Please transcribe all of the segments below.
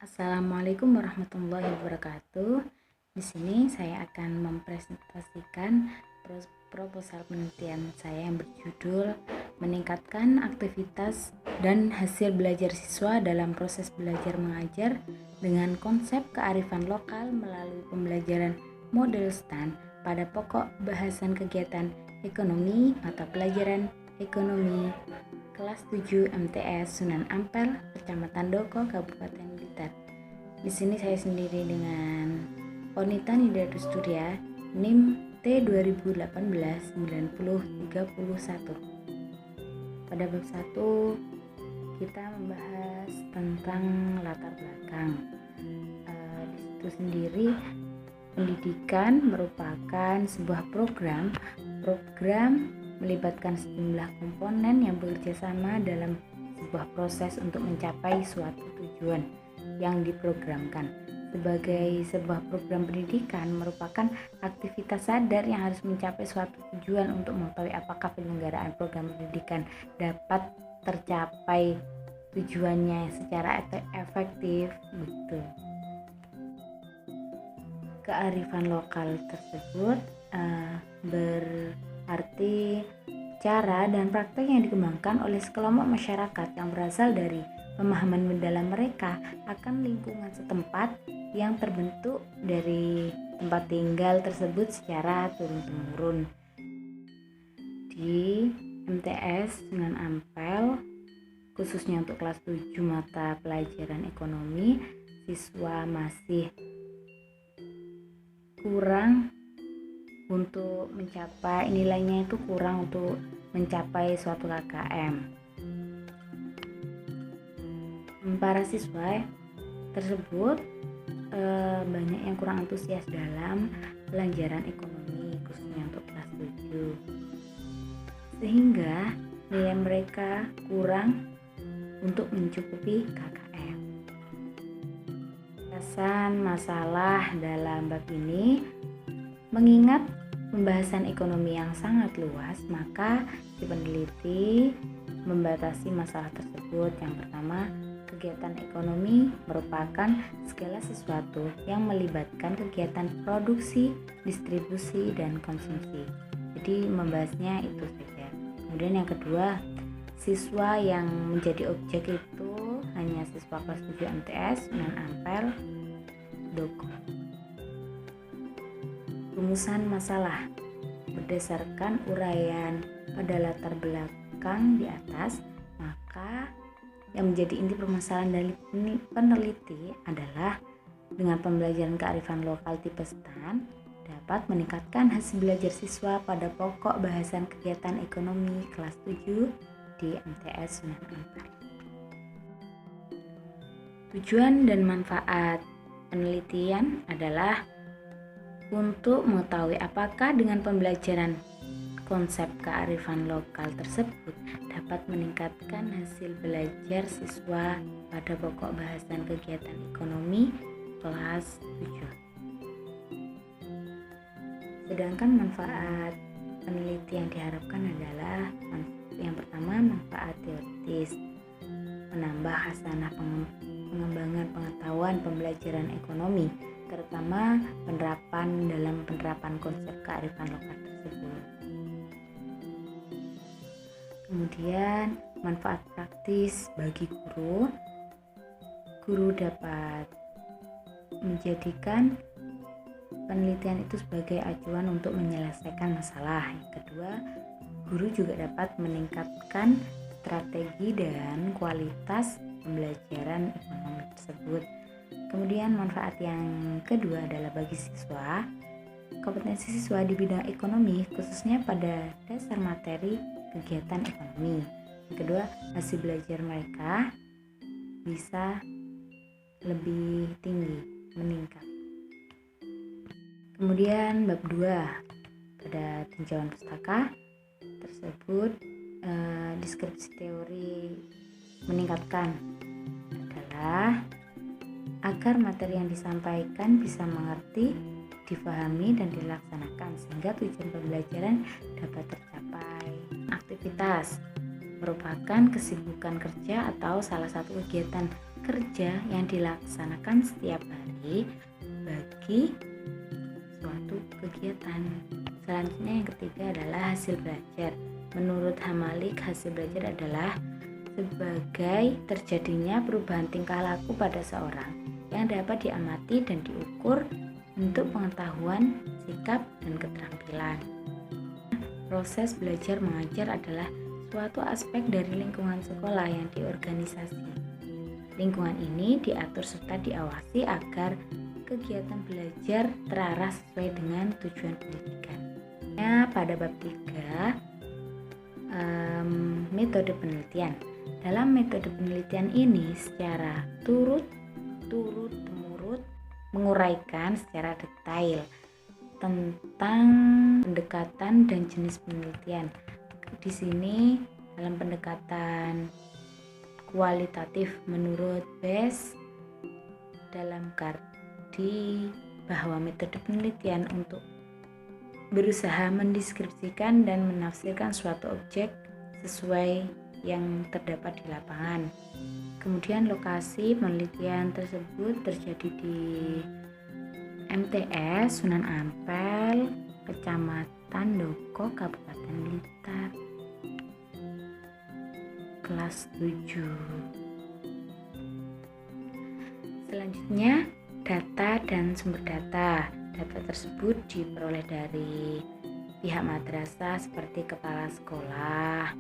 Assalamualaikum warahmatullahi wabarakatuh. Di sini saya akan mempresentasikan proposal penelitian saya yang berjudul meningkatkan aktivitas dan hasil belajar siswa dalam proses belajar mengajar dengan konsep kearifan lokal melalui pembelajaran model STAN pada pokok bahasan kegiatan ekonomi mata pelajaran ekonomi kelas 7 MTS Sunan Ampel, Kecamatan Doko, Kabupaten Blitar. Di sini saya sendiri dengan Ponita Nidadus Surya, NIM T 2018-9031. Pada bab 1 kita membahas tentang latar belakang. Di situ sendiri pendidikan merupakan sebuah program melibatkan sejumlah komponen yang bekerja sama dalam sebuah proses untuk mencapai suatu tujuan yang diprogramkan. Sebagai sebuah program pendidikan merupakan aktivitas sadar yang harus mencapai suatu tujuan untuk mengetahui apakah penyelenggaraan program pendidikan dapat tercapai tujuannya secara efektif gitu. Kearifan lokal tersebut berarti cara dan praktek yang dikembangkan oleh sekelompok masyarakat yang berasal dari pemahaman mendalam mereka akan lingkungan setempat yang terbentuk dari tempat tinggal tersebut secara turun-temurun. Di MTS Sunan Ampel, khususnya untuk kelas 7 mata pelajaran ekonomi, siswa masih kurang untuk mencapai nilainya itu kurang untuk mencapai suatu KKM. Para siswa tersebut banyak yang kurang antusias dalam pelajaran ekonomi khususnya untuk kelas 7, sehingga nilai mereka kurang untuk mencukupi KKM. Alasan masalah dalam bab ini, mengingat pembahasan ekonomi yang sangat luas, maka si peneliti membatasi masalah tersebut. Yang pertama, kegiatan ekonomi merupakan segala sesuatu yang melibatkan kegiatan produksi, distribusi, dan konsumsi. Jadi membahasnya itu saja. Kemudian yang kedua, siswa yang menjadi objek itu hanya siswa kelas 7 MTS Sunan Ampel, Doko. Rumusan masalah berdasarkan uraian pada latar belakang di atas, maka yang menjadi inti permasalahan dari peneliti adalah dengan pembelajaran kearifan lokal tipe STAN dapat meningkatkan hasil belajar siswa pada pokok bahasan kegiatan ekonomi kelas 7 di MTS Sunan Ampel. Tujuan dan manfaat penelitian adalah untuk mengetahui apakah dengan pembelajaran konsep kearifan lokal tersebut dapat meningkatkan hasil belajar siswa pada pokok bahasan kegiatan ekonomi kelas 7. Sedangkan manfaat peneliti yang diharapkan adalah yang pertama, manfaat teoritis, menambah hasanah pengembangan pengetahuan pembelajaran ekonomi, terutama penerapan konsep kearifan lokal tersebut. Kemudian manfaat praktis bagi guru dapat menjadikan penelitian itu sebagai acuan untuk menyelesaikan masalah. Yang kedua, guru juga dapat meningkatkan strategi dan kualitas pembelajaran ekonomi tersebut. Kemudian manfaat yang kedua adalah bagi siswa, kompetensi siswa di bidang ekonomi khususnya pada dasar materi kegiatan ekonomi. Yang kedua, hasil belajar mereka bisa lebih tinggi, meningkat. Kemudian bab 2 pada tinjauan pustaka tersebut, deskripsi teori meningkatkan adalah agar materi yang disampaikan bisa mengerti, difahami, dan dilaksanakan sehingga tujuan pembelajaran dapat tercapai. Aktivitas merupakan kesibukan kerja atau salah satu kegiatan kerja yang dilaksanakan setiap hari bagi suatu kegiatan. Selanjutnya yang ketiga adalah hasil belajar. Menurut Hamalik, hasil belajar adalah sebagai terjadinya perubahan tingkah laku pada seorang yang dapat diamati dan diukur untuk pengetahuan, sikap, dan keterampilan. Proses belajar mengajar adalah suatu aspek dari lingkungan sekolah yang diorganisasi. Lingkungan ini diatur serta diawasi agar kegiatan belajar terarah sesuai dengan tujuan pendidikan. Pada bab 3, metode penelitian. Dalam metode penelitian ini secara turut-temurun menguraikan secara detail tentang pendekatan dan jenis penelitian. Di sini dalam pendekatan kualitatif menurut Best dalam Kardi bahwa metode penelitian untuk berusaha mendeskripsikan dan menafsirkan suatu objek sesuai yang terdapat di lapangan. Kemudian lokasi penelitian tersebut terjadi di MTS Sunan Ampel, Kecamatan Doko, Kabupaten Blitar. Kelas 7. Selanjutnya, data dan sumber data. Data tersebut diperoleh dari pihak madrasah seperti kepala sekolah,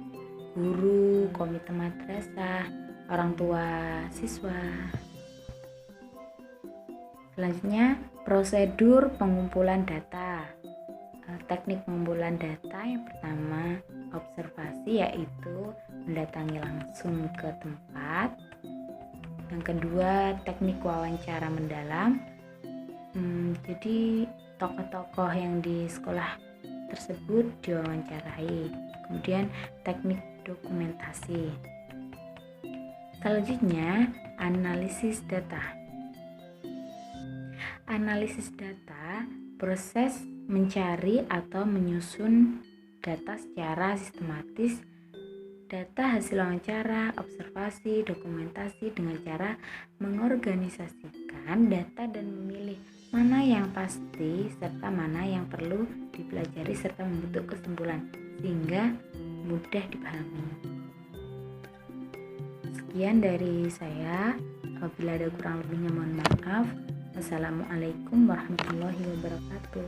guru, komite madrasah, orang tua siswa. Selanjutnya, prosedur pengumpulan data. Teknik pengumpulan data yang pertama, observasi, yaitu mendatangi langsung ke tempat. Yang kedua, teknik wawancara mendalam. Jadi tokoh-tokoh yang di sekolah tersebut diwawancarai. Kemudian teknik dokumentasi. Selanjutnya, analisis data. Analisis data, proses mencari atau menyusun data secara sistematis. Data hasil wawancara, observasi, dokumentasi dengan cara mengorganisasikan data dan memilih mana yang pasti serta mana yang perlu dipelajari serta membentuk kesimpulan sehingga mudah dipahami. Sekian dari saya. Apabila ada kurang lebihnya mohon maaf. Wassalamualaikum warahmatullahi wabarakatuh.